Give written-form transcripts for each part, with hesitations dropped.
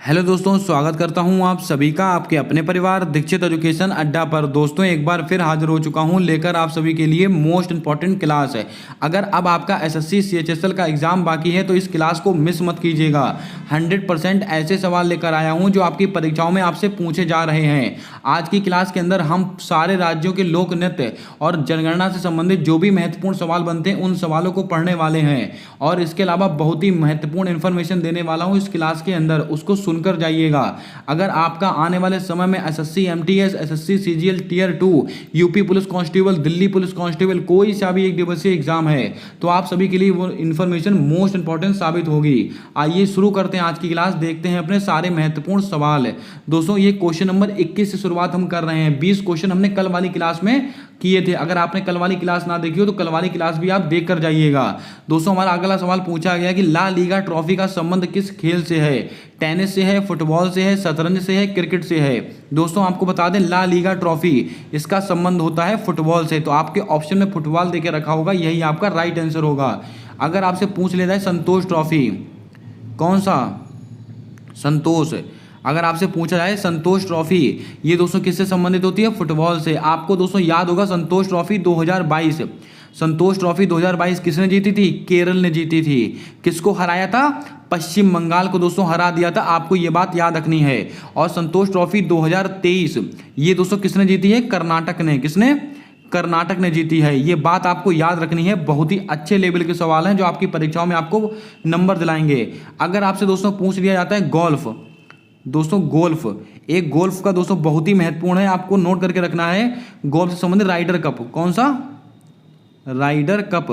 Hello दोस्तों, स्वागत करता हूं आप सभी का आपके अपने परिवार दीक्षित एजुकेशन अड्डा पर। दोस्तों एक बार फिर हाजिर हो चुका हूं लेकर आप सभी के लिए मोस्ट इंपॉर्टेंट क्लास है। अगर अब आपका एसएससी सीएचएसएल का एग्जाम बाकी है तो इस क्लास को मिस मत कीजिएगा। 100% ऐसे सवाल लेकर आया हूं जो आपकी परीक्षाओं में आपसे पूछे जा रहे हैं। आज की क्लास के अंदर हम सारे राज्यों के लोक नृत्य और जनगणना से संबंधित जो भी महत्वपूर्ण सवाल बनते हैं उन सवालों को पढ़ने वाले हैं और इसके अलावा बहुत ही महत्वपूर्ण इन्फॉर्मेशन देने वाला हूं इस क्लास के अंदर, उसको सुनकर जाइएगा। अगर आपका आने वाले समय में SSC MTS, SSC CGL tier 2, UP police constable, Delhi police constable कोई सा भी एक दिवसीय एग्जाम है तो आप सभी के लिए वो इन्फॉर्मेशन मोस्ट इंपॉर्टेंट साबित होगी। आइए शुरू करते हैं आज की क्लास, देखते हैं अपने सारे महत्वपूर्ण सवाल। दोस्तों ये क्वेश्चन नंबर 21 से शुरुआत हम कर रहे हैं। 20 क्वेश्चन हमने कल वाली क्लास में किए थे। अगर आपने कल वाली क्लास ना देखी हो तो कल वाली क्लास भी आप देख कर जाइएगा। दोस्तों हमारा अगला सवाल पूछा गया कि ला लीगा ट्रॉफी का संबंध किस खेल से है? टेनिस से है, फुटबॉल से है, शतरंज से है, क्रिकेट से है? दोस्तों आपको बता दें ला लीगा ट्रॉफी इसका संबंध होता है फुटबॉल से, तो आपके ऑप्शन में फुटबॉल देके रखा होगा, यही आपका राइट आंसर होगा। अगर आपसे पूछ लिया जाए संतोष ट्रॉफी, कौन सा? संतोष। अगर आपसे पूछा जाए संतोष ट्रॉफी, ये दोस्तों किससे संबंधित होती है? फुटबॉल से। आपको दोस्तों याद होगा संतोष ट्रॉफी 2022, संतोष ट्रॉफी 2022 किसने जीती थी? केरल ने जीती थी। किसको हराया था? पश्चिम बंगाल को दोस्तों हरा दिया था, आपको ये बात याद रखनी है। और संतोष ट्रॉफी 2023 ये दोस्तों किसने जीती है? कर्नाटक ने। किसने? कर्नाटक ने जीती है। ये बात आपको याद रखनी है। बहुत ही अच्छे लेवल के सवाल हैं जो आपकी परीक्षाओं में आपको नंबर दिलाएंगे। अगर आपसे दोस्तों पूछ लिया जाता है गोल्फ, दोस्तों गोल्फ, एक गोल्फ का दोस्तों बहुत ही महत्वपूर्ण है, आपको नोट करके रखना है। गोल्फ से संबंधित राइडर कप, कौन सा? Ryder Cup.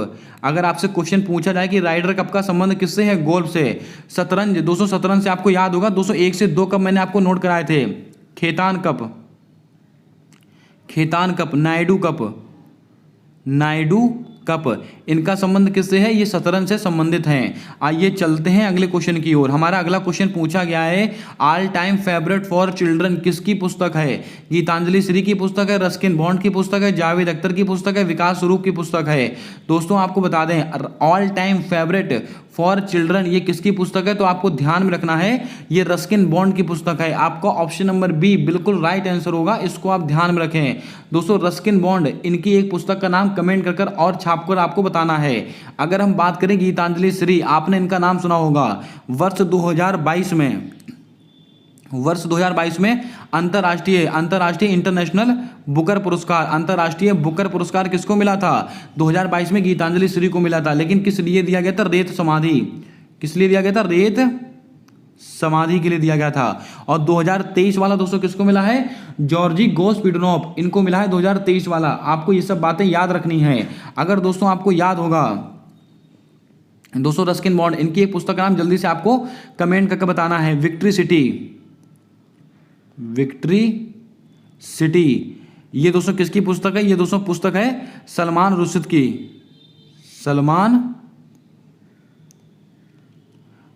अगर आपसे क्वेश्चन पूछा जाए कि राइडर कप का संबंध किससे है? गोल्फ से। शतरंज, दोस्तों शतरंज से आपको याद होगा दोस्तों 1 से 2 कप मैंने आपको नोट कराए थे। Khetan Cup, Khetan Cup, Naidu Cup, Naidu Cup, इनका संबंध किससे है? ये शतरंज से संबंधित हैं। आइए चलते हैं अगले क्वेश्चन की ओर। हमारा अगला क्वेश्चन पूछा गया है all time favourite for children किसकी पुस्तक है? गीतांजलि श्री की पुस्तक है, रस्किन बॉन्ड की पुस्तक है, जावेद अख्तर की पुस्तक है, विकास स्वरूप की पुस्तक है? दोस्तों आपको बता दें all time favourite for children ये किसकी पुस्तक है? तो आपको ध्यान में रखना है ये रस्किन बॉन्ड की पुस्तक है। आपका ऑप्शन नंबर बी बिल्कुल राइट आंसर होगा, इसको आप ध्यान में रखें। दोस्तों रस्किन बॉन्ड इनकी एक पुस्तक का नाम कमेंट कर और छापकर आपको बताना है। अगर हम बात करें गीतांजलि श्री, आपने इनका नाम सुना होगा। वर्ष 2022 में अंतर्राष्ट्रीय इंटरनेशनल बुकर पुरस्कार, अंतर्राष्ट्रीय बुकर पुरस्कार किसको मिला था? 2022 में गीतांजलि श्री को मिला था। लेकिन किस लिए दिया गया था? रेत समाधि। किस लिए दिया गया था? रेत समाधि के लिए दिया गया था। और 2023 वाला दोस्तों किसको मिला है? जॉर्जी गोस्पिडनोव, इनको मिला है 2023 वाला। आपको ये सब बातें याद रखनी है। अगर दोस्तों आपको याद होगा दोस्तों रस्किन बॉन्ड इनकी एक पुस्तक का नाम जल्दी से आपको कमेंट करके बताना है। विक्ट्री सिटी, विक्ट्री सिटी ये दोस्तों किसकी पुस्तक है? ये दोस्तों पुस्तक है सलमान रुश्दी की, सलमान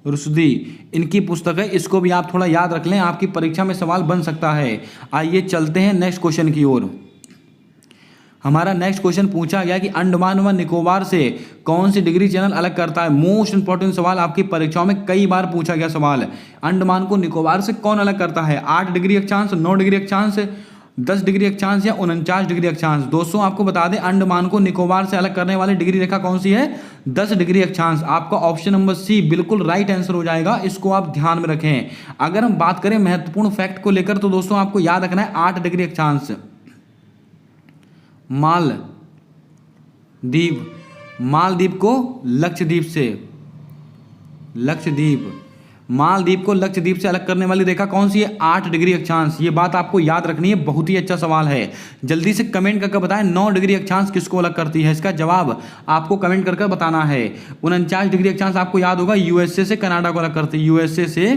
रुश्दी इनकी पुस्तक है। इसको भी आप थोड़ा याद रख लें, आपकी परीक्षा में सवाल बन सकता है। आइए चलते हैं नेक्स्ट क्वेश्चन की ओर। हमारा नेक्स्ट क्वेश्चन पूछा गया कि अंडमान व निकोबार से कौन सी डिग्री चैनल अलग करता है? मोस्ट इंपॉर्टेंट सवाल, आपकी परीक्षाओं में कई बार पूछा गया सवाल। अंडमान को निकोबार से कौन अलग करता है? 8 डिग्री अक्षांश, 9 डिग्री अक्षांश, 10 डिग्री अक्षांश या 49 डिग्री अक्षांश? दोस्तों आपको बता दें अंडमान को निकोबार से अलग करने वाली डिग्री रेखा कौन सी है? 10 डिग्री अक्षांश। आपका ऑप्शन नंबर सी बिल्कुल राइट आंसर हो जाएगा, इसको आप ध्यान में रखें। अगर हम बात करें महत्वपूर्ण फैक्ट को लेकर तो दोस्तों आपको याद रखना है 8 डिग्री अक्षांश मालदीव, मालदीव को लक्षद्वीप से, लक्षद्वीप, मालदीव को लक्षद्वीप से अलग करने वाली रेखा कौन सी है? 8 डिग्री अक्षांश। ये बात आपको याद रखनी है, बहुत ही अच्छा सवाल है। जल्दी से कमेंट करके बताएं 9 डिग्री अक्षांश किसको अलग करती है? इसका जवाब आपको कमेंट करके बताना है। 49 डिग्री अक्षांश आपको याद होगा यूएसए से कनाडा को अलग करती है, यूएसए से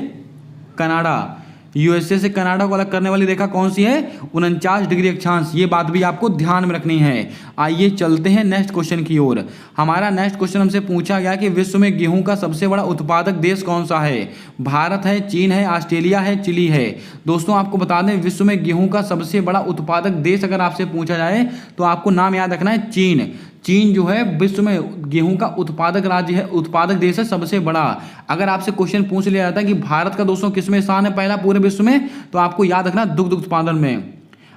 कनाडा, यूएसए से कनाडा को अलग करने वाली रेखा कौन सी है? 49 डिग्री अक्षांश। ये बात भी आपको ध्यान में रखनी है। आइए चलते हैं नेक्स्ट क्वेश्चन की ओर। हमारा नेक्स्ट क्वेश्चन हमसे पूछा गया कि विश्व में गेहूं का सबसे बड़ा उत्पादक देश कौन सा है? भारत है, चीन है, ऑस्ट्रेलिया है, चिली है? दोस्तों आपको बता दें विश्व में गेहूं का सबसे बड़ा उत्पादक देश अगर आपसे पूछा जाए तो आपको नाम याद रखना है चीन। चीन जो है विश्व में गेहूं का उत्पादक राज्य है, उत्पादक देश है सबसे बड़ा। अगर आपसे क्वेश्चन पूछ लिया जाता है कि भारत का दोस्तों किसमें स्थान है पहला पूरे विश्व में, तो आपको याद रखना दुग्ध उत्पादन में।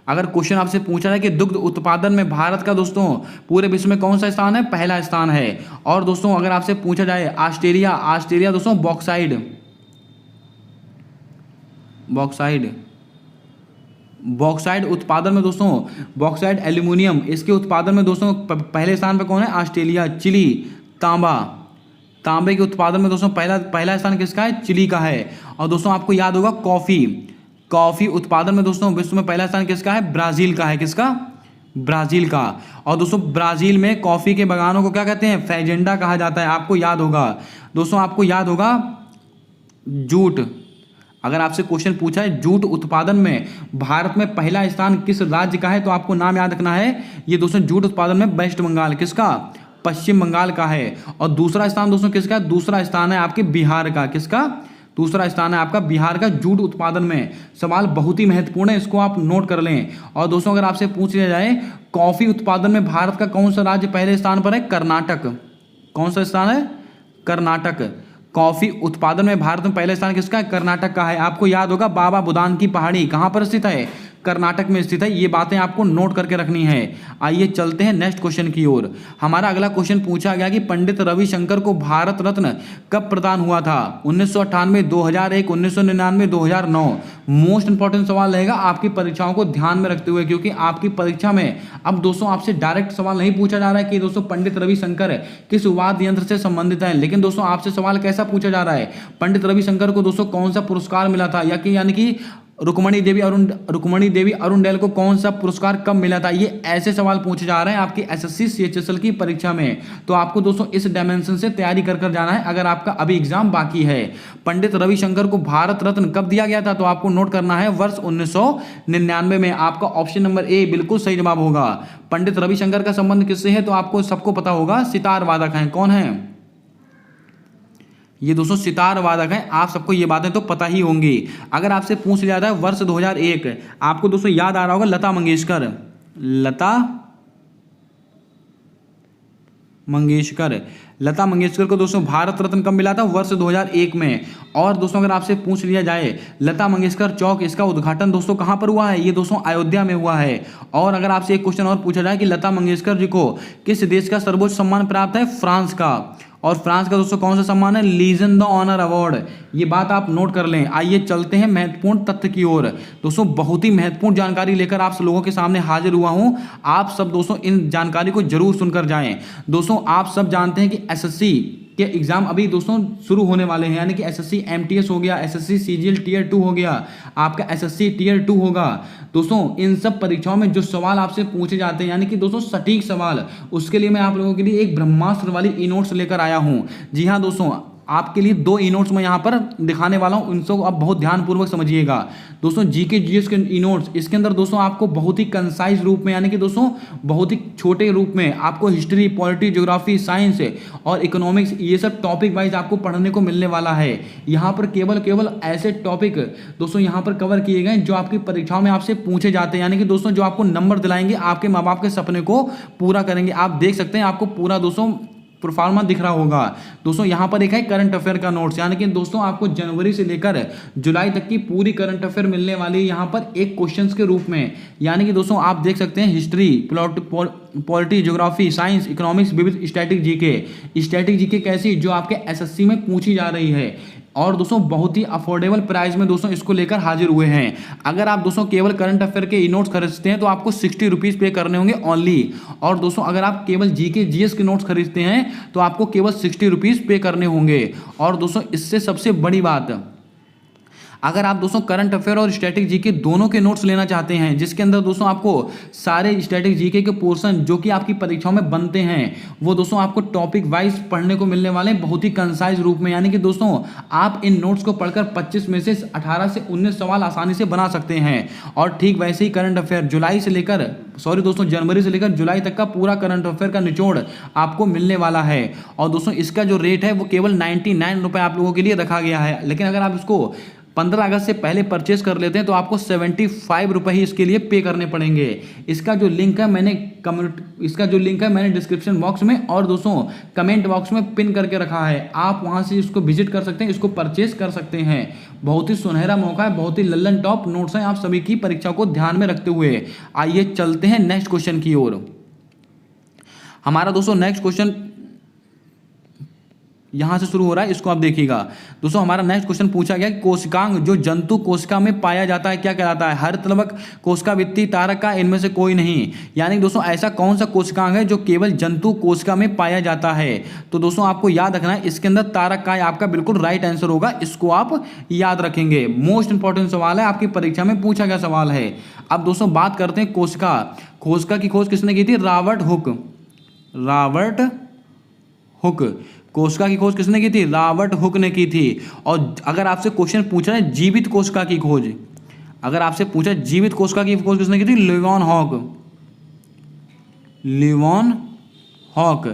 अगर क्वेश्चन आपसे पूछा जाए कि दुग्ध उत्पादन में भारत का दोस्तों पूरे विश्व में कौन सा स्थान है, पहला स्थान है। और दोस्तों अगर आपसे पूछा जाए ऑस्ट्रेलिया, ऑस्ट्रेलिया दोस्तों बॉक्साइड उत्पादन में दोस्तों, बॉक्साइड एल्यूमिनियम, इसके उत्पादन में दोस्तों पहले स्थान पर कौन है, ऑस्ट्रेलिया। चिली, तांबे के उत्पादन में दोस्तों पहला स्थान किसका है, चिली का है। और दोस्तों आपको याद होगा कॉफी उत्पादन में दोस्तों विश्व में पहला स्थान किसका है, ब्राजील का है। किसका, ब्राजील का। और दोस्तों ब्राजील में कॉफी के बागानों को क्या कहते हैं, फैजेंडा कहा जाता है। आपको याद होगा दोस्तों, आपको याद होगा जूट। अगर आपसे क्वेश्चन पूछा है जूट उत्पादन में भारत में पहला स्थान किस राज्य का है, तो आपको नाम याद रखना है ये दोस्तों जूट उत्पादन में वेस्ट बंगाल, किसका, पश्चिम बंगाल का है। और दूसरा स्थान दोस्तों किसका, दूसरा स्थान है आपके बिहार का। किसका, दूसरा स्थान है आपका बिहार का जूट उत्पादन में। सवाल बहुत ही महत्वपूर्ण है, इसको आप नोट कर लें। और दोस्तों अगर आपसे पूछ लिया जाए कॉफी उत्पादन में भारत का कौन सा राज्य पहले स्थान पर है, कर्नाटक। कौन सा स्थान है, कर्नाटक। कॉफी उत्पादन में भारत में पहले स्थान किसका है, कर्नाटक का है। आपको याद होगा बाबा बुदान की पहाड़ी कहां पर स्थित है, कर्नाटक में स्थित है। ये बातें आपको नोट करके रखनी है। आइए चलते हैं नेक्स्ट क्वेश्चन की ओर। हमारा अगला क्वेश्चन पूछा गया कि पंडित रविशंकर को भारत रत्न कब प्रदान हुआ था, 1998, 2001, 1999, 2009। मोस्ट इंपॉर्टेंट सवाल रहेगा आपकी परीक्षाओं को ध्यान में रखते हुए, क्योंकि आपकी परीक्षा में अब दोस्तों आपसे डायरेक्ट सवाल नहीं पूछा जा रहा है कि दोस्तों पंडित रविशंकर किस वाद्य यंत्र से संबंधित है, लेकिन दोस्तों आपसे सवाल कैसा पूछा जा रहा है, पंडित रविशंकर को दोस्तों कौन सा पुरस्कार मिला था, यानी कि रुक्मणी देवी अरुणडेल को कौन सा पुरस्कार कब मिला था। ये ऐसे सवाल पूछे जा रहे हैं आपकी एसएससी सीएचएसएल की परीक्षा में। तो आपको दोस्तों इस डायमेंशन से तैयारी कर जाना है अगर आपका अभी एग्जाम बाकी है। पंडित रविशंकर को भारत रत्न कब दिया गया था, तो आपको नोट करना है वर्ष 1999 में। आपका ऑप्शन नंबर ए बिल्कुल सही जवाब होगा। पंडित रविशंकर का संबंध किससे है, तो आपको सबको पता होगा, सितार वादक हैं। कौन है ये दोस्तों, सितार वादक हैं। आप सबको ये बातें तो पता ही होंगी। अगर आपसे पूछ लिया जाए वर्ष 2001, आपको दोस्तों याद आ रहा होगा लता मंगेशकर को दोस्तों भारत रत्न कब मिला था, वर्ष 2001 में। और दोस्तों अगर आपसे पूछ लिया जाए लता मंगेशकर चौक, इसका उद्घाटन दोस्तों कहां पर हुआ है, ये दोस्तों अयोध्या में हुआ है। और अगर आपसे एक क्वेश्चन और पूछा जाए कि लता मंगेशकर जी को किस देश का सर्वोच्च सम्मान प्राप्त है, फ्रांस का। और फ्रांस का दोस्तों कौन सा सम्मान है, लीजन द ऑनर अवार्ड। ये बात आप नोट कर लें। आइए चलते हैं महत्वपूर्ण तथ्य की ओर। दोस्तों बहुत ही महत्वपूर्ण जानकारी लेकर आप लोगों के सामने हाजिर हुआ हूं। आप सब दोस्तों इन जानकारी को जरूर सुनकर जाएं। दोस्तों आप सब जानते हैं कि एसएससी के एग्जाम अभी दोस्तों शुरू होने वाले हैं, यानी कि एसएससी एमटीएस हो गया, एसएससी सीजीएल टियर 2 हो गया, आपका एसएससी टियर 2 होगा। दोस्तों इन सब परीक्षाओं में जो सवाल आपसे पूछे जाते हैं, यानी कि दोस्तों सटीक सवाल, उसके लिए मैं आप लोगों के लिए एक ब्रह्मास्त्र वाली ई नोट्स लेकर आया हूं। जी हां दोस्तों, आपके लिए 2 ई नोट्स मैं यहाँ पर दिखाने वाला हूँ, इनको आप बहुत ध्यानपूर्वक समझिएगा। दोस्तों जीके जीएस के ई नोट्स, इसके अंदर दोस्तों आपको बहुत ही कंसाइज रूप में, यानी कि दोस्तों बहुत ही छोटे रूप में आपको हिस्ट्री, पॉलिटी, ज्योग्राफी, साइंस और इकोनॉमिक्स, ये सब टॉपिक वाइज आपको पढ़ने को मिलने वाला है। यहाँ पर केवल ऐसे टॉपिक दोस्तों यहाँ पर कवर किए गए जो आपकी परीक्षाओं में आपसे पूछे जाते हैं, यानी कि दोस्तों जो आपको नंबर दिलाएंगे, आपके माँ बाप के सपने को पूरा करेंगे। आप देख सकते हैं आपको पूरा दोस्तों परफॉर्मेंस दिख रहा होगा। दोस्तों यहाँ पर एक है करंट अफेयर का नोट्स, यानी कि दोस्तों आपको जनवरी से लेकर जुलाई तक की पूरी करंट अफेयर मिलने वाली है यहाँ पर एक क्वेश्चंस के रूप में। यानी कि दोस्तों आप देख सकते हैं history, polity, geography, science, economics, विविध स्टैटिक जीके कैसी जो आपके एसएससी में पूछी जा रही है। और दोस्तों बहुत ही अफोर्डेबल प्राइस में दोस्तों इसको लेकर हाजिर हुए हैं। अगर आप दोस्तों केवल करंट अफेयर के ई नोट्स खरीदते हैं तो आपको 60 रुपीज़ पे करने होंगे ओनली। और दोस्तों अगर आप केवल जीके जीएस के नोट्स खरीदते हैं तो आपको केवल 60 रुपीज़ पे करने होंगे। और दोस्तों इससे सबसे बड़ी बात, अगर आप दोस्तों करंट अफेयर और स्टैटिक जीके दोनों के नोट्स लेना चाहते हैं, जिसके अंदर दोस्तों आपको सारे स्टैटिक जीके के पोर्शन जो कि आपकी परीक्षाओं में बनते हैं, वो दोस्तों आपको टॉपिक वाइज पढ़ने को मिलने वाले हैं बहुत ही कंसाइज रूप में। यानी कि दोस्तों आप इन नोट्स को पढ़कर 25 में से 18 से 19 सवाल आसानी से बना सकते हैं। और ठीक वैसे ही करंट अफेयर जनवरी से लेकर जुलाई तक का पूरा करंट अफेयर का निचोड़ आपको मिलने वाला है। और दोस्तों इसका जो रेट है वो केवल 99 रुपये आप लोगों के लिए रखा गया है। लेकिन अगर आप इसको 15 अगस्त से पहले परचेस कर लेते हैं तो आपको 75 रुपये ही इसके लिए पे करने पड़ेंगे। इसका जो लिंक है मैंने डिस्क्रिप्शन बॉक्स में और दोस्तों कमेंट बॉक्स में पिन करके रखा है, आप वहां से इसको विजिट कर सकते हैं, इसको परचेस कर सकते हैं। बहुत ही सुनहरा मौका है, बहुत ही लल्लन टॉप नोट्स हैं आप सभी की परीक्षा को ध्यान में रखते हुए। आइए चलते हैं नेक्स्ट क्वेश्चन की ओर। हमारा दोस्तों नेक्स्ट क्वेश्चन यहां से शुरू हो रहा है, इसको आप देखिएगा। दोस्तों हमारा नेक्स्ट क्वेश्चन पूछा गया कि कोशिकांग जो जंतु कोशिका में पाया जाता है क्या कहलाता है? हरितलवक, कोशिका भित्ति, तारक का इनमें से कोई नहीं। यानी दोस्तों ऐसा कौन सा कोशिकांग है जो केवल जंतु कोशिका में पाया जाता है? तो दोस्तों आपको याद रखना है, इसके अंदर तारक का आपका बिल्कुल राइट आंसर होगा, इसको आप याद रखेंगे। मोस्ट इंपॉर्टेंट सवाल है, आपकी परीक्षा में पूछा गया सवाल है। अब दोस्तों बात करते हैं कोशिका। कोशिका की खोज किसने की थी? Robert Hooke. कोशिका की खोज किसने की थी? रॉबर्ट हुक ने की थी। और अगर आपसे क्वेश्चन पूछा है जीवित कोशिका की खोज, अगर आपसे पूछा जीवित कोशिका की खोज किसने की थी? लिवन हॉक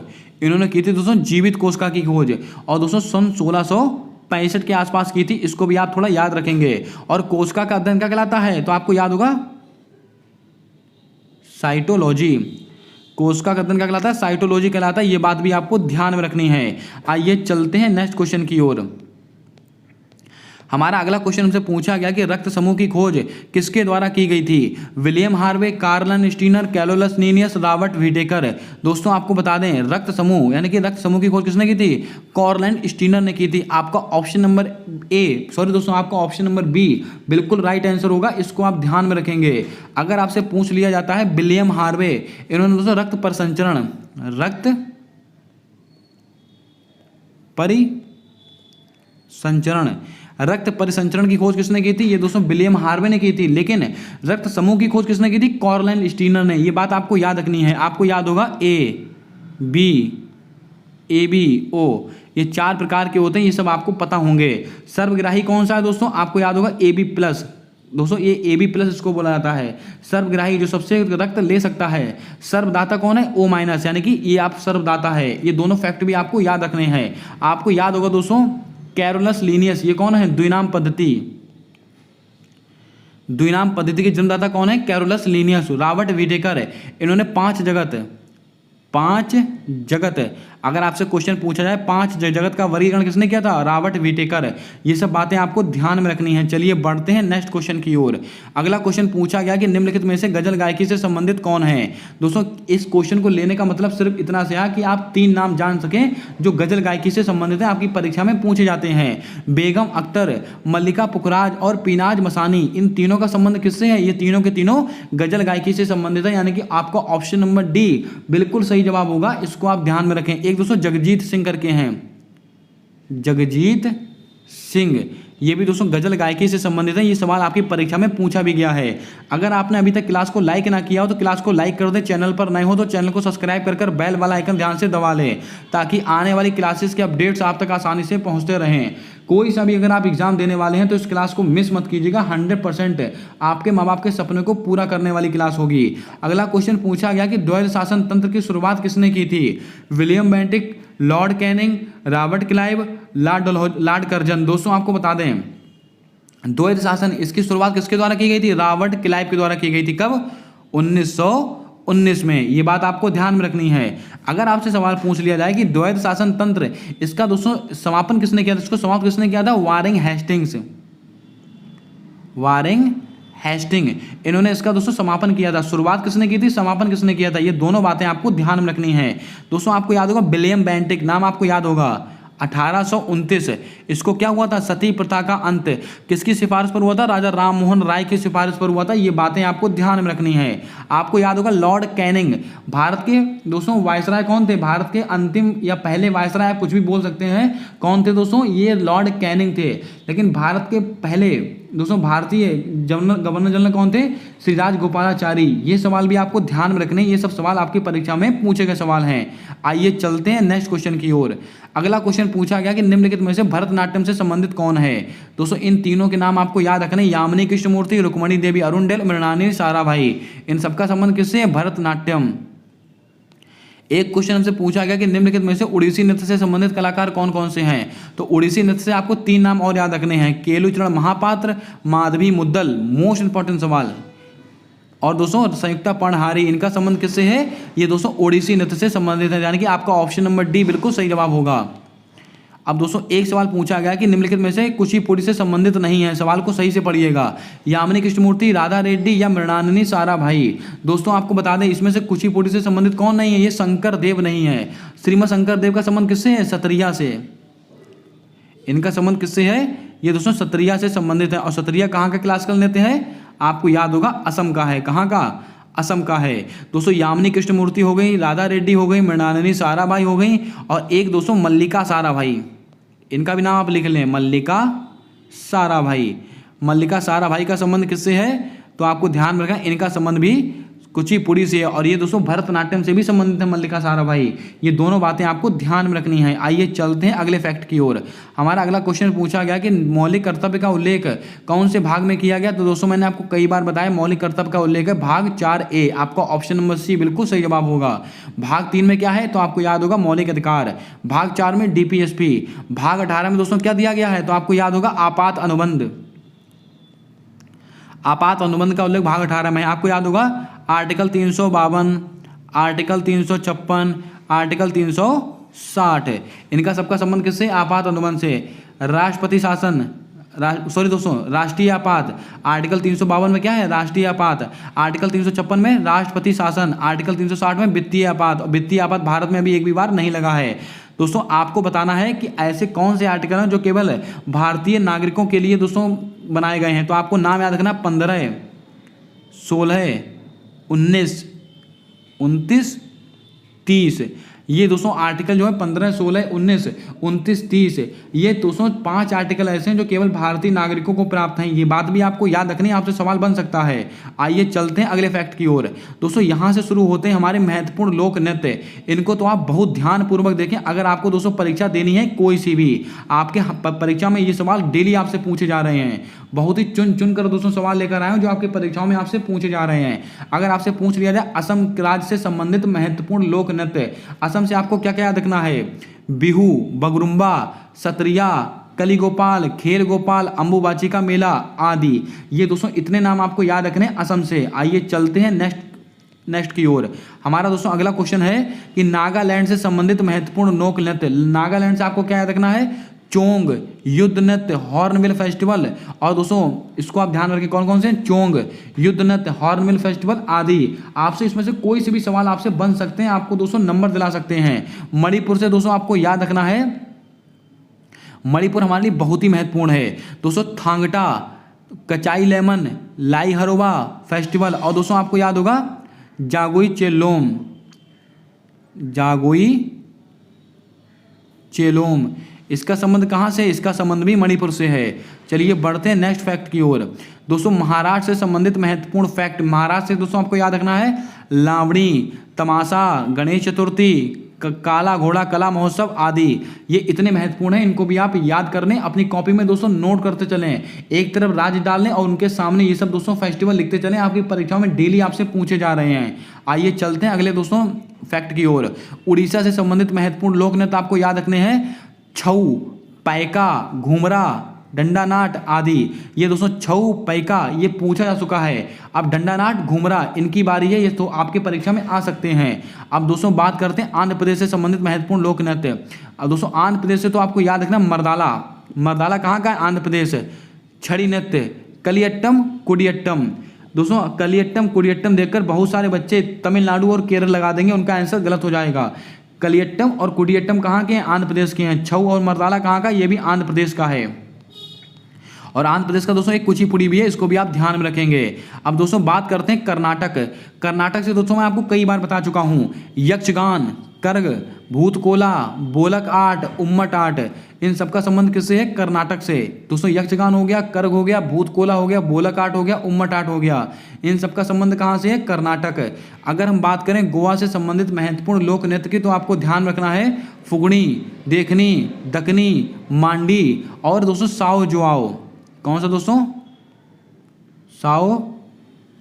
इन्होंने की थी दोस्तों जीवित कोशिका की खोज। और दोस्तों सन 1665 के आसपास की थी, इसको भी आप थोड़ा याद रखेंगे। और कोशिका का अध्ययन क्या कहलाता है? तो आपको याद होगा साइटोलॉजी। कोशिका का अध्ययन क्या कहलाता है? साइटोलॉजी कहलाता है, ये बात भी आपको ध्यान में रखनी है। आइए चलते हैं नेक्स्ट क्वेश्चन की ओर। हमारा अगला क्वेश्चन हमसे पूछा गया कि रक्त समूह की खोज किसके द्वारा की गई थी? William Harvey, Carlan Steiner, Carolus Linnaeus, Robert Whittaker. दोस्तों आपको बता दें रक्त समूह यानी कि रक्त समूह की खोज किसने की थी? कार्लन स्टीनर ने की थी। आपका ऑप्शन नंबर आपका ऑप्शन नंबर बी बिल्कुल राइट आंसर होगा, इसको आप ध्यान में रखेंगे। अगर आपसे पूछ लिया जाता है विलियम हार्वे, इन्होंने दोस्तों रक्त परिसंचरण की खोज किसने की थी? ये दोस्तों विलियम हार्वे ने की थी। लेकिन रक्त समूह की खोज किसने की थी? कार्लन स्टीनर ने। ये बात आपको याद रखनी है, आपको याद होगा ए बी ओ, ये 4 प्रकार के होते हैं, ये सब आपको पता होंगे। सर्वग्राही कौन सा है दोस्तों? आपको याद होगा AB+। दोस्तों ये AB+ इसको बोला जाता है। सर्वग्राही जो सबसे रक्त ले सकता है। सर्वदाता कौन है? O-, यानी कि ये आप सर्वदाता है। ये दोनों फैक्ट भी आपको याद रखने हैं। आपको याद होगा दोस्तों कैरोलस लीनियस, ये कौन है? द्विनाम पद्धति के जन्मदाता कौन है? Carolus Linnaeus. रॉबर्ट व्हिटेकर है, इन्होंने 5 जगत अगर आपसे क्वेश्चन पूछा जाए 5 जगत का वर्गीकरण किसने किया था? Robert Whittaker. ये सब बातें आपको ध्यान में रखनी है। चलिए बढ़ते हैं नेक्स्ट क्वेश्चन की ओर। अगला क्वेश्चन पूछा गया कि निम्नलिखित में से गजल गायकी से संबंधित कौन है? दोस्तों इस क्वेश्चन को लेने का मतलब सिर्फ इतना से है कि आप 3 नाम जान सकें जो गजल गायकी से संबंधित है, आपकी परीक्षा में पूछे जाते हैं। बेगम अख्तर, मल्लिका पुखराज और पीनाज मसानी, इन तीनों का संबंध किससे है? ये तीनों के तीनों गजल गायकी से संबंधित है, यानी कि आपका ऑप्शन नंबर डी बिल्कुल सही जवाब होगा, इसको आप ध्यान में रखें। एक दोस्तों जगजीत सिंह करके हैं, जगजीत सिंह, ये भी दोस्तों गजल गायकी से संबंधित है। ये सवाल आपकी परीक्षा में पूछा भी गया है। अगर आपने अभी तक क्लास को लाइक ना किया हो तो क्लास को लाइक कर दें, चैनल पर नए हो तो चैनल को सब्सक्राइब कर बेल वाला आइकन ध्यान से दबा लें, ताकि आने वाली क्लासेस के अपडेट्स आप तक आसानी से पहुंचते रहें। कोई सा भी अगर आप एग्जाम देने वाले हैं तो इस क्लास को मिस मत कीजिएगा, 100% आपके माँ बाप के सपने को पूरा करने वाली क्लास होगी। अगला क्वेश्चन पूछा गया कि द्वैध शासन तंत्र की शुरुआत किसने की थी? William Bentinck, Lord Canning, Robert Clive, Lord Curzon. दोस्तों आपको बता दें द्वैध शासन इसकी शुरुआत किसके द्वारा की गई थी? रॉबर्ट क्लाइव के द्वारा की गई थी। कब? 1919 में। ये बात आपको ध्यान में रखनी है। अगर आपसे सवाल पूछ लिया जाए कि द्वैध शासन तंत्र इसका दोस्तों समापन किसने किया था, इसको समाप्त किसने किया था? वारेन हेस्टिंग, इन्होंने इसका दोस्तों समापन किया था। शुरुआत किसने की थी, समापन किसने किया था? ये दोनों बातें आपको ध्यान में रखनी है। दोस्तों आपको याद होगा विलियम बेंटिक, नाम आपको याद होगा। 1829 इसको क्या हुआ था? सती प्रथा का अंत किसकी सिफारिश पर हुआ था? राजा राम मोहन राय की सिफारिश पर हुआ था। ये बातें आपको ध्यान में रखनी है। आपको याद होगा लॉर्ड कैनिंग, भारत के दोस्तों वायसराय कौन थे? भारत के अंतिम या पहले वायसराय, आप कुछ भी बोल सकते हैं, कौन थे दोस्तों? ये लॉर्ड कैनिंग थे। लेकिन भारत के पहले दोस्तों भारतीय गवर्नर जनरल कौन थे? श्री राजगोपालाचारी। ये सवाल भी आपको ध्यान में रखने, ये सब सवाल आपकी परीक्षा में पूछे गए सवाल हैं। आइए चलते हैं नेक्स्ट क्वेश्चन की ओर। अगला क्वेश्चन पूछा गया कि निम्नलिखित में से भरतनाट्यम से संबंधित कौन है? दोस्तों इन तीनों के नाम आपको याद रखने, यामिनी कृष्णमूर्ति, रुक्मणी देवी अरुणडेल, मृणालिनी साराभाई। इन सबका संबंध किससे है? भरतनाट्यम। एक क्वेश्चन हमसे पूछा गया कि निम्नलिखित में से उड़ीसी नृत्य से संबंधित कलाकार कौन कौन से हैं। तो उड़ीसी नृत्य से आपको 3 नाम और याद रखने हैं, केलुचरण महापात्र, माधवी मुद्दल, मोस्ट इंपॉर्टेंट सवाल। और दोस्तों संयुक्ता पर्णहारी, इनका संबंध किससे है, ये दोस्तों ओडिसी नृत्य से संबंधित है, यानी कि आपका ऑप्शन नंबर डी बिल्कुल सही जवाब होगा। अब दोस्तों एक सवाल पूछा गया कि निम्नलिखित में से कुचिपुड़ी से संबंधित नहीं है, सवाल को सही से पढ़िएगा। यामिनी कृष्णमूर्ति, राधा रेड्डी या मृणालिनी साराभाई। दोस्तों आपको बता दें इसमें से कुचिपुड़ी से संबंधित कौन नहीं है, ये शंकर देव नहीं है। श्रीमद शंकर देव का संबंध किससे है, सत्रिया से। इनका संबंध किससे है, ये दोस्तों सत्रिया से संबंधित है। और सत्रिया कहाँ का क्लासिकल नृत्य है, आपको याद होगा असम का है। कहाँ का, असम का है। दोस्तों यामिनी कृष्णमूर्ति हो गई, राधा रेड्डी हो गई, मृणालिनी साराभाई हो गई, और एक दोस्तों मल्लिका साराभाई, इनका भी नाम आप लिख लें, मल्लिका साराभाई। मल्लिका साराभाई का संबंध किससे है, तो आपको ध्यान रखना इनका संबंध भी कुचिपुड़ी से है। और ये दोस्तों भरतनाट्यम से भी संबंधित है मल्लिका साराभाई। ये दोनों बातें आपको ध्यान में रखनी है। आइए चलते हैं अगले फैक्ट की ओर। हमारा अगला क्वेश्चन पूछा गया कि मौलिक कर्तव्य का उल्लेख कौन से भाग में किया गया। तो दोस्तों मैंने आपको कई बार बताया मौलिक कर्तव्य का उल्लेख है भाग 4A, आपका ऑप्शन नंबर सी बिल्कुल सही जवाब होगा। भाग 3 में क्या है, तो आपको याद होगा मौलिक अधिकार। भाग 4 में DPSP। भाग 18 में दोस्तों क्या दिया गया है, तो आपको याद होगा आपात अनुबंध। आपात अनुबंध का उल्लेख भाग 18 में है, आपको याद होगा आर्टिकल 352, आर्टिकल 356, आर्टिकल 360। इनका सबका संबंध किससे, आपात अनुबंध से। राष्ट्रपति शासन, राष्ट्रीय आपात, आर्टिकल 352 में क्या है, राष्ट्रीय आपात। आर्टिकल 356 में राष्ट्रपति शासन, आर्टिकल 360 में वित्तीय आपात। वित्तीय आपात भारत में अभी एक भी बार नहीं लगा है। दोस्तों आपको बताना है कि ऐसे कौन से आर्टिकल हैं जो केवल भारतीय नागरिकों के लिए दोस्तों बनाए गए हैं। तो आपको नाम याद रखना 15, 16, 19, 29, 30। ये दोस्तों आर्टिकल जो है 15, 16, 19, 29, 30, ये दोस्तों 5 आर्टिकल ऐसे हैं जो केवल भारतीय नागरिकों को प्राप्त हैं। ये बात भी आपको याद रखनी है, आपसे सवाल बन सकता है। आइए चलते हैं अगले फैक्ट की ओर। दोस्तों यहाँ से शुरू होते हैं हमारे महत्वपूर्ण लोक नृत्य। इनको तो आप बहुत ध्यानपूर्वक देखें। अगर आपको दोस्तों परीक्षा देनी है कोई सी भी, आपके परीक्षा में ये सवाल डेली आपसे पूछे जा रहे हैं। बहुत ही चुन कर दोस्तों सवाल लेकर आए हैं जो आपके परीक्षाओं में आपसे पूछे जा रहे हैं। अगर आपसे पूछ लिया जाए असम राज्य से संबंधित महत्वपूर्ण लोक नृत्य, असम से आपको क्या क्या याद रखना है, बिहू, बगरुम्बा, सत्रिया, कली गोपाल, खेल गोपाल, अंबुबाची का मेला आदि। ये दोस्तों इतने नाम आपको याद रखने असम से। आइए चलते हैं नेक्स्ट की ओर। हमारा दोस्तों अगला क्वेश्चन है कि नागालैंड से संबंधित महत्वपूर्ण लोक नृत्य। नागालैंड से आपको क्या याद रखना है, चोंग, युद्ध नृत्य, हॉर्नबिल फेस्टिवल। और दोस्तों इसको आप ध्यान रखें कौन कौन से, चोंग, युद्ध नृत्य, हॉर्नबिल फेस्टिवल आदि। आपसे इसमें से कोई से भी सवाल आपसे बन सकते हैं, आपको दोस्तों नंबर दिला सकते हैं। मणिपुर से दोस्तों आपको याद रखना है, मणिपुर हमारे लिए बहुत ही महत्वपूर्ण है दोस्तों, थांगटा, कचाई लेमन, लाई हरोबा फेस्टिवल। और दोस्तों आपको याद होगा जागोई चेलोम, जागोई चेलोम। इसका संबंध कहाँ से, इसका संबंध भी मणिपुर से है। चलिए बढ़ते हैं नेक्स्ट फैक्ट की ओर। दोस्तों महाराष्ट्र से संबंधित महत्वपूर्ण फैक्ट। महाराष्ट्र से दोस्तों आपको याद रखना है लावणी, तमाशा, गणेश चतुर्थी, काला घोड़ा कला महोत्सव आदि। ये इतने महत्वपूर्ण हैं, इनको भी आप याद कर लें, अपनी कॉपी में दोस्तों नोट करते चलें। एक तरफ राज्य डाल लें और उनके सामने ये सब दोस्तों फेस्टिवल लिखते चलें, आपकी परीक्षाओं में डेली आपसे पूछे जा रहे हैं। आइए चलते हैं अगले दोस्तों फैक्ट की ओर। उड़ीसा से संबंधित महत्वपूर्ण लोक नृत्य आपको याद रखने हैं, छऊ, पैका, घूमरा, डंडा नाट आदि। ये दोस्तों छऊ, पैका ये पूछा जा चुका है। अब डंडा नाट, घूमरा इनकी बारी है, ये तो आपके परीक्षा में आ सकते हैं। अब दोस्तों बात करते हैं आंध्र प्रदेश से संबंधित महत्वपूर्ण लोक नृत्य। अब दोस्तों आंध्र प्रदेश से तो आपको याद रखना मर्दाला। मर्दाला कहाँ का है, आंध्र प्रदेश। छड़ी नृत्य, कलियट्टम, कुडियट्टम। दोस्तों कलियट्टम कुडियट्टम देखकर बहुत सारे बच्चे तमिलनाडु और केरल लगा देंगे, उनका आंसर गलत हो जाएगा। कलियट्टम और कुडियट्टम कहाँ के हैं, आंध्र प्रदेश के हैं। छऊ और मर्दाला कहाँ का, ये भी आंध्र प्रदेश का है। और आंध्र प्रदेश का दोस्तों एक कुचिपुड़ी भी है, इसको भी आप ध्यान में रखेंगे। अब दोस्तों बात करते हैं कर्नाटक। कर्नाटक से दोस्तों मैं आपको कई बार बता चुका हूँ, यक्षगान, कर्ग, भूतकोला, बोलक आर्ट, उम्मट आर्ट, इन सबका संबंध किससे है, कर्नाटक से। दोस्तों यक्षगान हो गया, कर्ग हो गया, भूतकोला हो गया, बोलक आर्ट हो गया, उम्मट आर्ट हो गया, इन सबका संबंध कहाँ से है, कर्नाटक। अगर हम बात करें गोवा से संबंधित महत्वपूर्ण लोक नृत्य की, तो आपको ध्यान रखना है फुगड़ी, देखनी, दकनी, मांडी और दोस्तों साओ जुआओ। कौन सा दोस्तों, साओ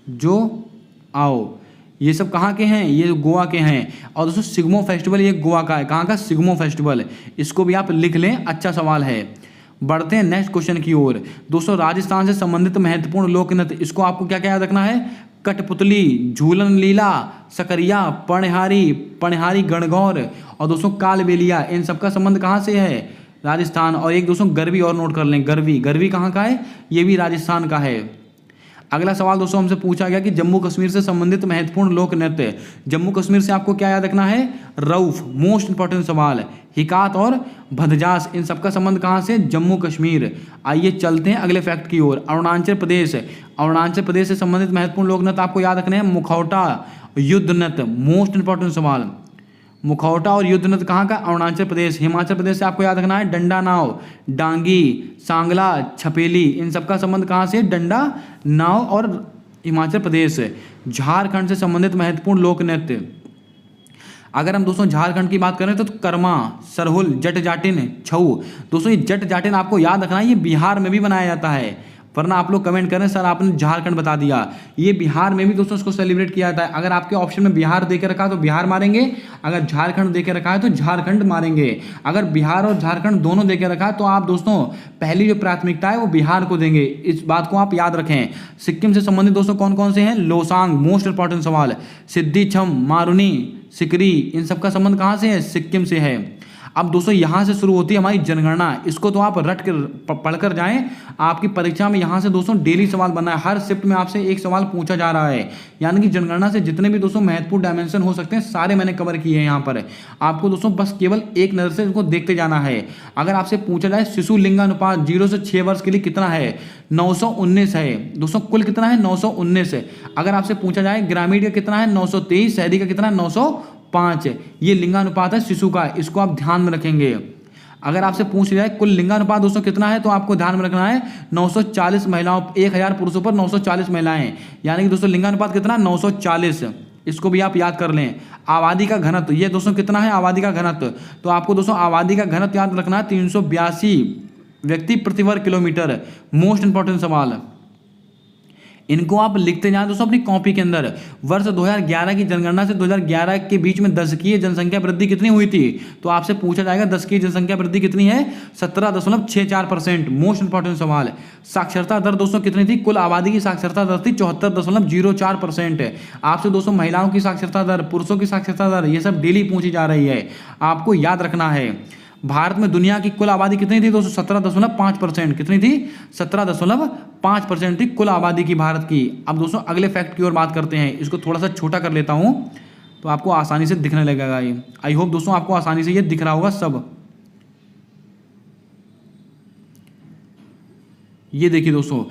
जो आओ। ये सब कहाँ के हैं, ये गोवा के हैं। और दोस्तों सिग्मो फेस्टिवल ये गोवा का है, कहाँ का, सिग्मो फेस्टिवल, इसको भी आप लिख लें, अच्छा सवाल है। बढ़ते हैं नेक्स्ट क्वेश्चन की ओर। दोस्तों राजस्थान से संबंधित महत्वपूर्ण लोक नृत्य, इसको आपको क्या क्या याद रखना है, कठपुतली, झूलन लीला, सकरिया, पणहारी गणगौर और दोस्तों कालबेलिया, इन सबका संबंध कहाँ से है, राजस्थान। और एक दोस्तों गरबी और नोट कर लें, गरबी कहाँ का है, ये भी राजस्थान का है। अगला सवाल दोस्तों हमसे पूछा गया कि जम्मू कश्मीर से संबंधित महत्वपूर्ण लोक नृत्य, जम्मू कश्मीर से आपको क्या याद रखना है, रऊफ, मोस्ट इंपॉर्टेंट सवाल। हिकात और भदजास, इन सबका संबंध कहाँ से, जम्मू कश्मीर। आइए चलते हैं अगले फैक्ट की ओर। अरुणाचल प्रदेश से संबंधित महत्वपूर्ण लोक नृत्य आपको याद रखने हैं, मुखौटा, युद्ध नृत्य, मोस्ट इंपॉर्टेंट सवाल। मुखौटा और युद्ध नृत्य कहाँ का, अरुणाचल प्रदेश। हिमाचल प्रदेश से आपको याद रखना है डंडा नाव, डांगी, सांगला, छपेली, इन सबका संबंध कहाँ से, डंडा नाव और हिमाचल प्रदेश। झारखंड से संबंधित महत्वपूर्ण लोक नृत्य, अगर हम दोस्तों झारखंड की बात करें तो कर्मा, सरहुल, जट जाटिन, छऊ। दोस्तों ये जट जाटिन आपको याद रखना है, ये बिहार में भी बनाया जाता है, वरना आप लोग कमेंट करें सर आपने झारखंड बता दिया, ये बिहार में भी दोस्तों इसको सेलिब्रेट किया जाता है। अगर आपके ऑप्शन में बिहार देके रखा है तो बिहार मारेंगे, अगर झारखंड देके रखा है तो झारखंड मारेंगे। अगर बिहार और झारखंड दोनों देके रखा है तो आप दोस्तों पहली जो प्राथमिकता है वो बिहार को देंगे, इस बात को आप याद रखें। सिक्किम से संबंधित दोस्तों कौन कौन से हैं, लोसांग, मोस्ट इंपॉर्टेंट सवाल, सिद्धि छम, मारुनी, सिकरी, इन सबका संबंध कहाँ से है, सिक्किम से है। अब दोस्तों यहाँ से शुरू होती है हमारी जनगणना, इसको तो आप रट कर पढ़कर जाएं, आपकी परीक्षा में यहाँ से दोस्तों डेली सवाल बनना है, हर शिफ्ट में आपसे एक सवाल पूछा जा रहा है। यानी कि जनगणना से जितने भी दोस्तों महत्वपूर्ण डायमेंशन हो सकते हैं सारे मैंने कवर किए हैं यहाँ पर। आपको दोस्तों बस केवल एक नज़र से इनको देखते जाना है। अगर आपसे पूछा जाए शिशु लिंगानुपात 0 से 6 वर्ष के लिए कितना है, 919 है दोस्तों, कुल कितना है 919 है। अगर आपसे पूछा जाए ग्रामीण का कितना है 923, शहरी का कितना है 905, ये लिंगानुपात है शिशु का, इसको आप ध्यान में रखेंगे। अगर आपसे पूछ जाए कुल लिंगानुपात दोस्तों कितना है तो आपको ध्यान में रखना है 940 महिलाओं, 1000 पुरुषों पर 940 महिलाएं, यानी कि दोस्तों लिंगानुपात कितना 940, इसको भी आप याद कर लें। आबादी का घनत्व ये दोस्तों कितना है, आबादी का घनत्व, तो आपको दोस्तों आबादी का घनत्व याद रखना है 382 व्यक्ति प्रति वर्ग किलोमीटर, मोस्ट इंपॉर्टेंट सवाल। इनको आप लिखते जाएं दोस्तों अपनी कॉपी के अंदर। वर्ष 2011 की जनगणना से 2011 के बीच में दशकीय जनसंख्या वृद्धि कितनी हुई थी, तो आपसे पूछा जाएगा दशकीय जनसंख्या वृद्धि कितनी है, 17.64%, मोस्ट इंपॉर्टेंट सवाल। साक्षरता दर दोस्तों कितनी थी, कुल आबादी की साक्षरता दर थी 74.04%। आपसे दोस्तों महिलाओं की साक्षरता दर, पुरुषों की साक्षरता दर, ये सब डेली पूछी जा रही है, आपको याद रखना है। भारत में दुनिया की कुल आबादी कितनी थी दोस्तों, 17.5%, कितनी थी 17.5% थी कुल आबादी की भारत की। अब दोस्तों अगले फैक्ट की ओर बात करते हैं, इसको थोड़ा सा छोटा कर लेता हूं तो आपको आसानी से दिखने लगेगा ये। आई होप दोस्तों आपको आसानी से ये दिख रहा होगा सब। ये देखिए दोस्तों,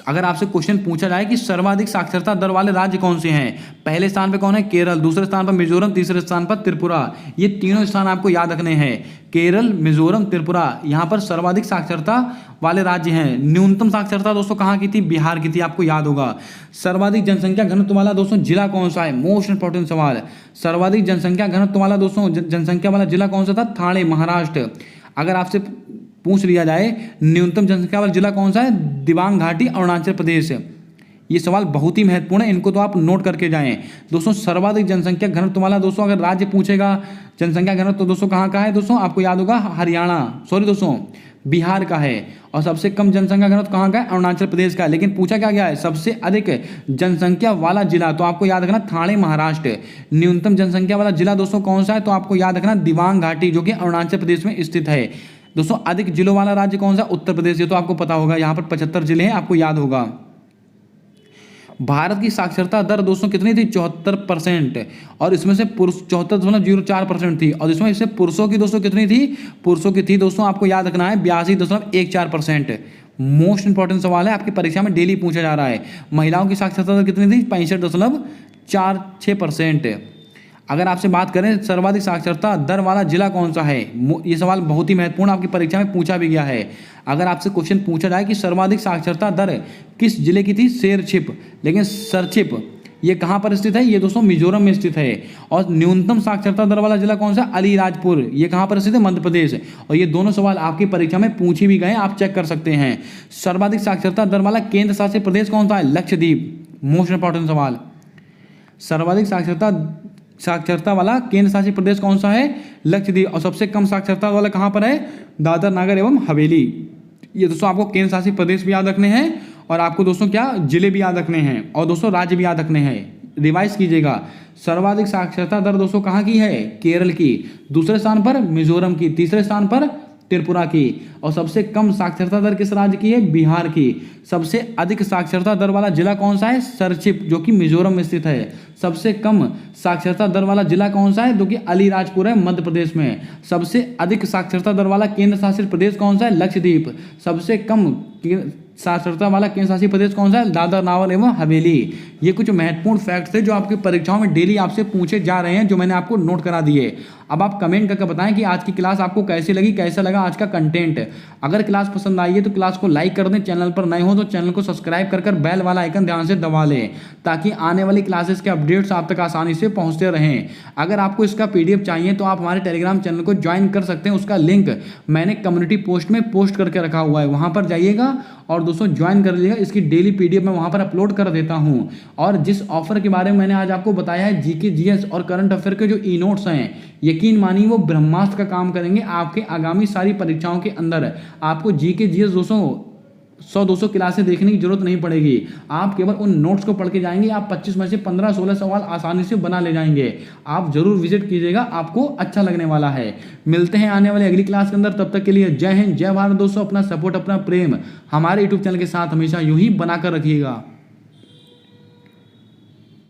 अगर आपसे क्वेश्चन पूछा जाए कि सर्वाधिक साक्षरता दर वाले राज्य कौन से हैं, पहले स्थान पे कौन है, केरल, दूसरे स्थान पर मिजोरम, तीसरे स्थान पर त्रिपुरा। ये तीनों स्थान आपको याद रखने हैं, केरल, मिजोरम, त्रिपुरा, यहाँ पर सर्वाधिक साक्षरता वाले राज्य हैं। न्यूनतम साक्षरता दोस्तों कहाँ की थी, बिहार की थी, आपको याद होगा। सर्वाधिक जनसंख्या घनत्व वाला दोस्तों जिला कौन सा है, मोस्ट इंपॉर्टेंट सवाल। सर्वाधिक जनसंख्या घनत्व वाला दोस्तों जनसंख्या वाला जिला कौन सा था, ठाणे, महाराष्ट्र। अगर आपसे पूछ लिया जाए न्यूनतम जनसंख्या वाला जिला कौन सा है, दिबांग घाटी, अरुणाचल प्रदेश। ये सवाल बहुत ही महत्वपूर्ण है, इनको तो आप नोट करके जाएं दोस्तों। सर्वाधिक जनसंख्या घनत्व वाला दोस्तों अगर राज्य पूछेगा जनसंख्या घनत्व तो दोस्तों कहाँ का है दोस्तों, आपको याद होगा हरियाणा, सॉरी दोस्तों बिहार का है। और सबसे कम जनसंख्या घनत्व कहाँ का है, अरुणाचल प्रदेश का है। लेकिन पूछा क्या गया है सबसे अधिक जनसंख्या वाला जिला, तो आपको याद रखना ठाणे, महाराष्ट्र। न्यूनतम जनसंख्या वाला जिला दोस्तों कौन सा है, तो आपको याद रखना दिबांग घाटी, जो कि अरुणाचल प्रदेश में स्थित है। दोस्तों अधिक जिलों वाला राज्य कौन सा, उत्तर प्रदेश, ये तो आपको पता होगा, यहाँ पर 75 जिले हैं, आपको याद होगा। भारत की साक्षरता दर दोस्तों कितनी थी, 74%, और इसमें से पुरुष 74.04% थी, और इसमें इससे पुरुषों की दोस्तों कितनी थी, पुरुषों की थी दोस्तों आपको याद रखना है 82.14%। मोस्ट इंपॉर्टेंट सवाल है, आपकी परीक्षा में डेली पूछा जा रहा है। महिलाओं की साक्षरता दर कितनी थी, 65.46%। अगर आपसे बात करें सर्वाधिक साक्षरता दर वाला जिला कौन सा है, ये सवाल बहुत ही महत्वपूर्ण, आपकी परीक्षा में पूछा भी गया है। अगर आपसे क्वेश्चन पूछा जाए कि सर्वाधिक साक्षरता दर किस जिले की थी, शेरछिप, लेकिन सरछिप ये कहाँ पर स्थित है, ये दोस्तों मिजोरम में स्थित है। और न्यूनतम साक्षरता दर वाला जिला कौन सा, अलीराजपुर, ये कहाँ पर स्थित है, मध्य प्रदेश। और ये दोनों सवाल आपकी परीक्षा में पूछे भी गए, आप चेक कर सकते हैं। सर्वाधिक साक्षरता दर वाला केंद्र शासित प्रदेश कौन सा है, लक्षद्वीप, मोस्ट इंपॉर्टेंट सवाल। सर्वाधिक साक्षरता वाला केंद्र शासित प्रदेश कौन सा है? लक्षद्वीप। और सबसे कम साक्षरता वाला कहाँ पर है? दादर नगर एवं हवेली। ये दोस्तों आपको केंद्र शासित प्रदेश भी याद रखने हैं और आपको दोस्तों क्या जिले भी याद रखने हैं और दोस्तों राज्य भी याद रखने हैं। रिवाइज कीजिएगा। सर्वाधिक साक्षरता दर दोस्तों कहाँ की है? केरल की। दूसरे स्थान पर मिजोरम की। तीसरे स्थान पर त्रिपुरा की। और सबसे कम साक्षरता दर किस राज्य की है? बिहार की। सबसे अधिक साक्षरता दर वाला जिला कौन सा है? सरछिप, जो कि मिजोरम में स्थित है। सबसे कम साक्षरता दर वाला जिला कौन सा है? जो कि अलीराजपुर है, मध्य प्रदेश में। सबसे अधिक साक्षरता दर वाला केंद्र शासित प्रदेश कौन सा है? लक्षद्वीप। सबसे कम साक्षरता वाला केंद्र शासित प्रदेश कौन सा है? दादर नगर एवं हवेली। ये कुछ महत्वपूर्ण फैक्ट्स थे जो आपकी परीक्षाओं में डेली आपसे पूछे जा रहे हैं, जो मैंने आपको नोट करा दिए। अब आप कमेंट करके बताएं कि आज की क्लास आपको कैसी लगी, कैसा लगा आज का कंटेंट। अगर क्लास पसंद आई है तो क्लास को लाइक कर दें, चैनल पर नए हो तो चैनल को सब्सक्राइब कर बेल वाला आइकन ध्यान से दबा लें, ताकि आने वाली क्लासेस के अपडेट्स आप तक आसानी से पहुंचते रहें। अगर आपको इसका PDF चाहिए तो आप हमारे टेलीग्राम चैनल को ज्वाइन कर सकते हैं। उसका लिंक मैंने कम्युनिटी पोस्ट में पोस्ट करके रखा हुआ है, वहां पर जाइएगा और दोस्तों ज्वाइन कर लीजिएगा। इसकी डेली PDF मैं वहां पर अपलोड कर देता हूं। और जिस ऑफर के बारे में मैंने आज आपको बताया है, GK GS और करंट अफेयर के जो ई-नोट्स हैं, यकीन मानिए वो ब्रह्मास्त्र का काम करेंगे आपके आगामी सारी परीक्षाओं के अंदर। आपको GK GS 100-200 क्लासें देखने की जरूरत नहीं पड़ेगी। आप केवल उन नोट्स को पढ़ के जाएंगे, आप 25 में से 15-16 सवाल आसानी से बना ले जाएंगे। आप जरूर विजिट कीजिएगा, आपको अच्छा लगने वाला है। मिलते हैं आने वाली अगली क्लास के अंदर, तब तक के लिए जय हिंद, जय भारत दोस्तों। अपना सपोर्ट, अपना प्रेम हमारे YouTube चैनल के साथ हमेशा यूं ही बनाकर रखिएगा।